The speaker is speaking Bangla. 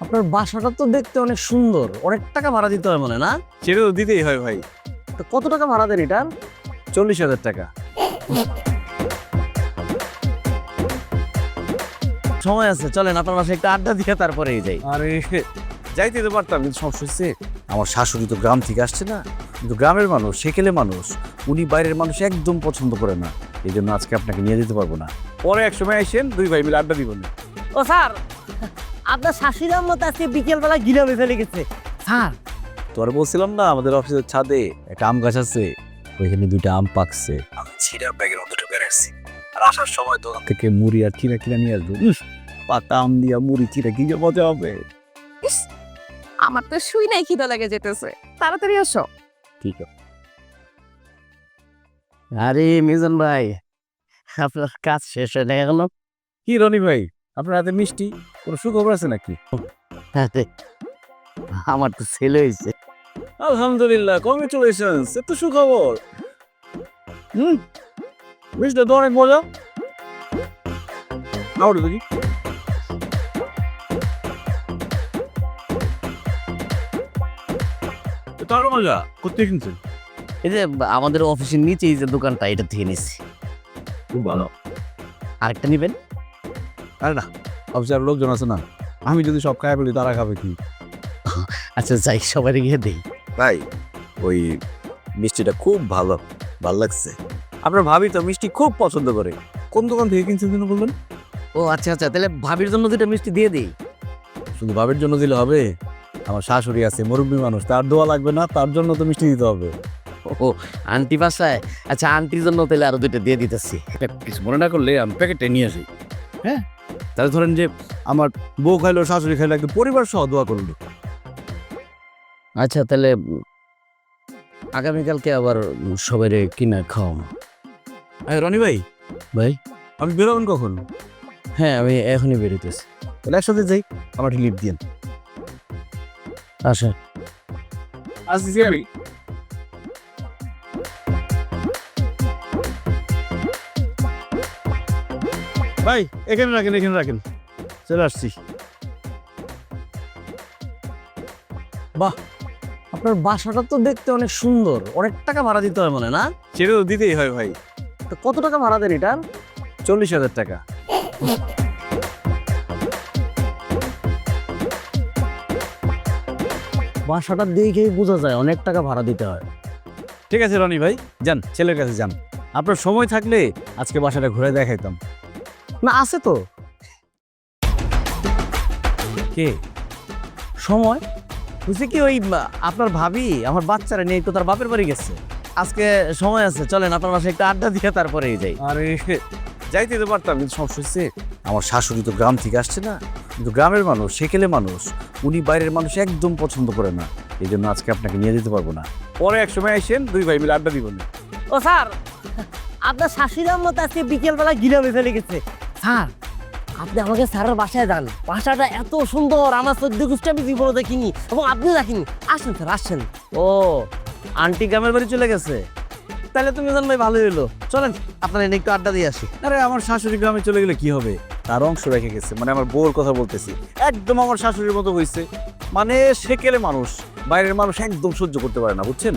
আপনার বাসাটা তো দেখতে অনেক সুন্দর, অনেক টাকা ভাড়া দিতে হয় মনে না? সেটা তো দিতেই হয় ভাই। তো কত টাকা ভাড়া দেন এটা? 40,000 টাকা। সময় আছে, চলেন আপনার বাসায় একটা আড্ডা দিয়ে তারপরেই যাই। আরে যাইতে তো পারতাম, কিন্তু সমস্যা হচ্ছে আমার শাশুড়ি তো গ্রাম থেকে আসছে না, কিন্তু গ্রামের মানুষ, সেকেলে মানুষ, উনি বাইরের মানুষ একদম পছন্দ করে না। এই জন্য আজকে আপনাকে নিয়ে যেতে পারবো না। পরে এক সময় আসেন, দুই ভাই মিলে আড্ডা দিব না। ও স্যার, আপনার শাশুড়ির মতো আজকে বিকেলবেলা গিলামে ফেলে গেছে স্যার। তোর বলছিলাম না আমাদের অফিসের ছাদে একটা আম গাছ আছে, ওইখানে দুইটা আম পাকছে। আমি ছিঁড়া ব্যাগের মধ্যে ঢুকে রাখছি, আর আসার সময় দোকান থেকে মুড়ি আর চিরা কিনা নিয়ে আসবো। পাকা আম দিয়া মুড়ি চিরা কি যে মজা হবে। আমার তো শুই নাই, খিদা লাগে যেতেছে, তাড়াতাড়ি আসো। ঠিক আছে। আরে মিজান ভাই, আপনার কাজ শেষ হয়ে গেল? কি রনি ভাই, আপনার হাতে মিষ্টি, কোনো সুখবর আছে নাকি? আমার তো ছেলে হয়েছে। আলহামদুলিল্লাহ, কংগ্রেচুলেশনস, এত সুখবর। মিষ্টিটা তো অনেক মজা। আউট দেখি। তার মজা কোথায় কিনছেন? এই যে আমাদের অফিসের নিচেই যে দোকানটা, এটা থেকে নিচ্ছি। খুব ভালো। আরেকটা নিবেন? আরে না, অফিসে আর লোকজন আছে না, আমি যদি সব খাই বলি তারা খাবে কি? আচ্ছা যাই, সবাই গিয়ে দেই। ভাই ওই মিষ্টিটা খুব ভালো, ভালো লাগছে। আপনার ভাবি তো মিষ্টি খুব পছন্দ করে। কোন দোকান থেকে কিনছেন যেন বললেন? ও আচ্ছা আচ্ছা, তাহলে ভাবির জন্য দুটো মিষ্টি দিয়ে দিই। শুধু ভাবির জন্য দিলে হবে? আমার শাশুড়ি আছে, মুরব্বী মানুষ, তার দোয়া লাগবে না? তার জন্য তো মিষ্টি দিতে হবে। ও আন্টি বাসায়? আচ্ছা আন্টির জন্য তাহলে আরো দুটো দিয়ে দিতেছি। কিছু মনে না করলে আমি প্যাকেটটা নিয়ে আসি। হ্যাঁ, তাহলে ধরেন যে আমার বউ খাইলো, শাশুড়ি খাইলো, একদম পরিবার সহ দোয়া করলো। আচ্ছা তাহলে আগামীকালকে আবার সবাই কিনা খাওয়াম। রনি ভাই, ভাই আমি বেরোবেন কখন? হ্যাঁ, আমি এখনই বেরোতেছি। তাহলে একসাথে যাই, আমার লিভ দিন। আচ্ছা আসছি আমি। ভাই এখানে রাখেন, এখানে রাখেন, চলে আসছি। বাহ, আপনার বাসাটা তো দেখতে অনেক সুন্দর, অনেক টাকা ভাড়া দিতে হয় মনে না? সেটা তো দিতেই হয় ভাই। তো কত টাকা ভাড়া দেন এটা? 40,000 টাকা। বাসাটা দেখেই বোঝা যায় অনেক টাকা ভাড়া দিতে হয়। ঠিক আছে রনি ভাই, যান ছেলের কাছে যান। আপনার সময় থাকলে আজকে বাসাটা ঘুরে দেখাইতাম। না আছে তো কে? সময়। বুঝছি কি, ওই আপনার ভাবি আমার বাচ্চারা নিয়ে তো তার বাপের বাড়ি গেছে। আজকে সময় আছে, চলেন আপনার বাসায় একটা আড্ডা দিয়ে তারপরেই যাই। আরে যাইতে তো পারতাম, কিন্তু সমস্যা হচ্ছে আমার শাশুড়ি তো গ্রাম থেকে আসছে না, কিন্তু গ্রামের মানুষ, সেকেলে মানুষ, উনি বাইরের মানুষ একদম পছন্দ করে না। এই জন্য আজকে আপনাকে নিয়ে যেতে পারবো না। পরে এক সময় আসেন, দুই ভাই মিলে আড্ডা দিব না। ও স্যার, আপনার শাশুড়ির মতো আজকে বিকেলবেলা গিলামে ফেলে গেছে স্যার। আপনি আমাকে স্যারের বাসায় যান, বাসাটা এত সুন্দর, আমার সদ্য গোষ্ঠী আমি জীবনে দেখিনি এবং আপনিও দেখিনি। আসেন স্যার, আসেন। ও আন্টি গ্রামের বাড়ি চলে গেছে, তাহলে তুমি জান ভাই ভালোই হলো। চলেন আপনার এনে একটু আড্ডা দিয়ে আসি। আরে আমার শাশুড়ি গ্রামে চলে গেলে কি হবে? তার অংশ রেখে গেছে, মানে আমার বউর কথা বলতেছি। একদম আমার শাশুড়ির মতো হয়েছে, মানে সেকেলে মানুষ, বাইরের মানুষ একদম সহ্য করতে পারে না, বুঝছেন?